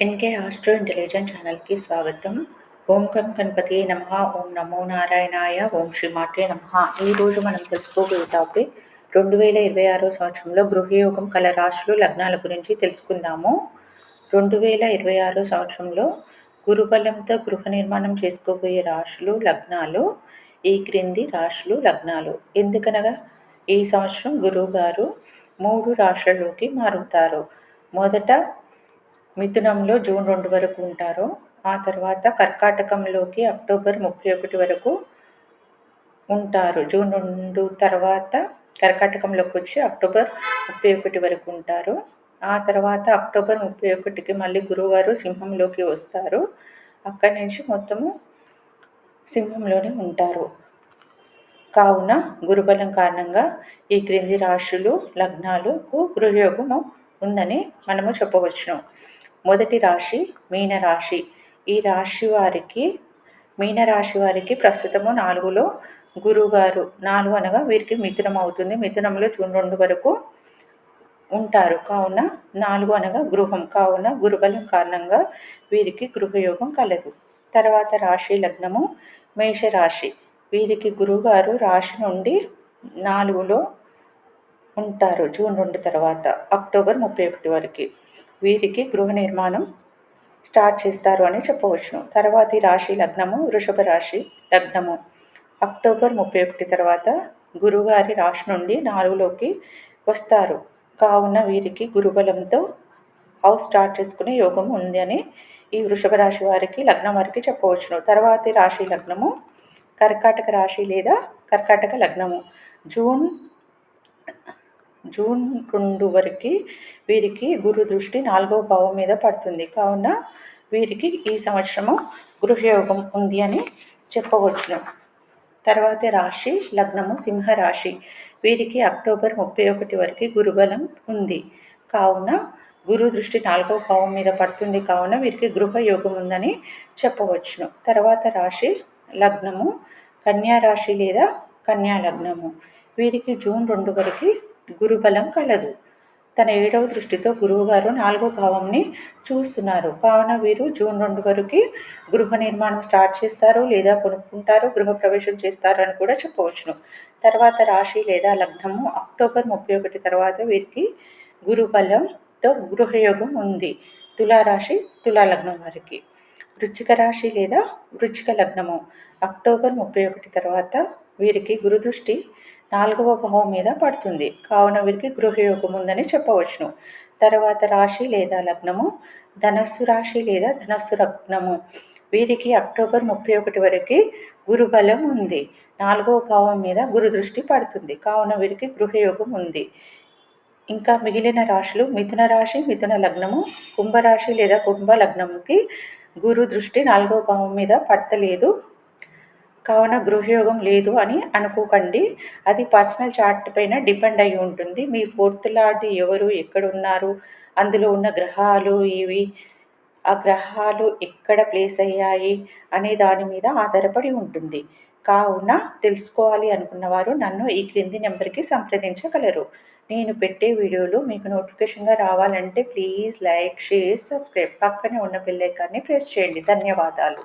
NK astro intelligence ఛానల్కి స్వాగతం. ఓం గం గణపతియే నమః. ఓం నమో నారాయణాయ. ఓం శ్రీ మాత్రే నమః. ఈరోజు మనం తెలుసుకోబోయే టాపిక్ 2026 సంవత్సరంలో గృహయోగం కల రాశులు లగ్నాల గురించి తెలుసుకుందాము. 2026 సంవత్సరంలో గురుబలంతో గృహ నిర్మాణం చేసుకోబోయే రాశులు లగ్నాలు ఈ క్రింది రాశులు లగ్నాలు. ఎందుకనగా ఈ సంవత్సరం గురువు గారు 3 రాశులలోకి మారుతారు. మొదట మిథునంలో జూన్ 2 వరకు ఉంటారు. ఆ తర్వాత కర్కాటకంలోకి అక్టోబర్ 31 వరకు ఉంటారు. జూన్ 2 తర్వాత కర్కాటకంలోకి వచ్చి అక్టోబర్ 31 వరకు ఉంటారు. ఆ తర్వాత అక్టోబర్ 31కి మళ్ళీ గురువుగారు సింహంలోకి వస్తారు. అక్కడి నుంచి మొత్తము సింహంలోనే ఉంటారు. కావున గురుబలం కారణంగా ఈ క్రింది రాశులు లగ్నాలకు గృహయోగము ఉందని మనము చెప్పవచ్చును. మొదటి రాశి మీనరాశి. ఈ రాశి వారికి మీనరాశి వారికి ప్రస్తుతము 4లో గురువుగారు 4 అనగా వీరికి మిథునం అవుతుంది. మిథునంలో జూన్ 2 వరకు ఉంటారు. కావున 4 అనగా గృహం. కావున గురుబలం కారణంగా వీరికి గృహయోగం కలదు. తర్వాత రాశి లగ్నము మేషరాశి. వీరికి గురువుగారు రాశి నుండి 4లో ఉంటారు. జూన్ 2 తర్వాత అక్టోబర్ 31 వరకు. వీరికి గృహ నిర్మాణం స్టార్ట్ చేస్తారు అని చెప్పవచ్చును. తర్వాతి రాశి లగ్నము వృషభ రాశి లగ్నము. అక్టోబర్ 31 తర్వాత గురుగారి రాశి నుండి 4లోకి వస్తారు. కావున వీరికి గురుబలంతో హౌస్ స్టార్ట్ చేసుకునే యోగం ఉంది అని ఈ వృషభ రాశి వారికి లగ్నం వారికి చెప్పవచ్చును. తర్వాతి రాశి లగ్నము కర్కాటక రాశి లేదా కర్కాటక లగ్నము. జూన్ 2 వరకు వీరికి గురు దృష్టి 4వ భావం మీద పడుతుంది. కావున వీరికి ఈ సంవత్సరము గృహయోగం ఉంది అని చెప్పవచ్చును. తర్వాత రాశి లగ్నము సింహరాశి. వీరికి అక్టోబర్ 31 వరకు గురుబలం ఉంది. కావున గురు దృష్టి 4వ భావం మీద పడుతుంది. కావున వీరికి గృహయోగం ఉందని చెప్పవచ్చును. తర్వాత రాశి లగ్నము కన్యా రాశి లేదా కన్యా లగ్నము. వీరికి జూన్ 2 వరకు గురుబలం కలదు. తన 7వ దృష్టితో గురువుగారు 4వ భావంని చూస్తున్నారు. కావున వీరు జూన్ 2 వరకు గృహ నిర్మాణం స్టార్ట్ చేస్తారు లేదా కొనుక్కుంటారు, గృహ ప్రవేశం చేస్తారు అని కూడా చెప్పవచ్చును. తర్వాత రాశి లేదా లగ్నము అక్టోబర్ 31 తర్వాత వీరికి గురుబలంతో గృహయోగం ఉంది. తులారాశి తులాలగ్నం వారికి. వృశ్చిక రాశి లేదా వృశ్చిక లగ్నము. అక్టోబర్ 31 తర్వాత వీరికి గురుదృష్టి 4వ భావం మీద పడుతుంది. కావున వీరికి గృహయోగం ఉందని చెప్పవచ్చును. తర్వాత రాశి లేదా లగ్నము ధనస్సు రాశి లేదా ధనస్సు లగ్నము. వీరికి అక్టోబర్ 31 వరకు గురుబలం ఉంది. 4వ భావం మీద గురు దృష్టి పడుతుంది. కావున వీరికి గృహయోగం ఉంది. ఇంకా మిగిలిన రాశులు మిథున రాశి మిథున లగ్నము, కుంభరాశి లేదా కుంభ లగ్నముకి గురు దృష్టి 4వ భావం మీద పడతలేదు. కావున గృహయోగం లేదు అని అనుకోకండి. అది పర్సనల్ చార్ట్ పైన డిపెండ్ అయి ఉంటుంది. మీ 4th లార్డ్ ఎవరు, ఎక్కడున్నారు, అందులో ఉన్న గ్రహాలు ఏవి, ఆ గ్రహాలు ఎక్కడ ప్లేస్ అయ్యాయి అనే దాని మీద ఆధారపడి ఉంటుంది. కావున తెలుసుకోవాలి అనుకున్నవారు నన్ను ఈ క్రింది నెంబర్కి సంప్రదించగలరు. నేను పెట్టే వీడియోలు మీకు నోటిఫికేషన్గా రావాలంటే ప్లీజ్ లైక్, షేర్, సబ్స్క్రైబ్. పక్కనే ఉన్న బెల్ ఐకాన్ని ప్రెస్ చేయండి. ధన్యవాదాలు.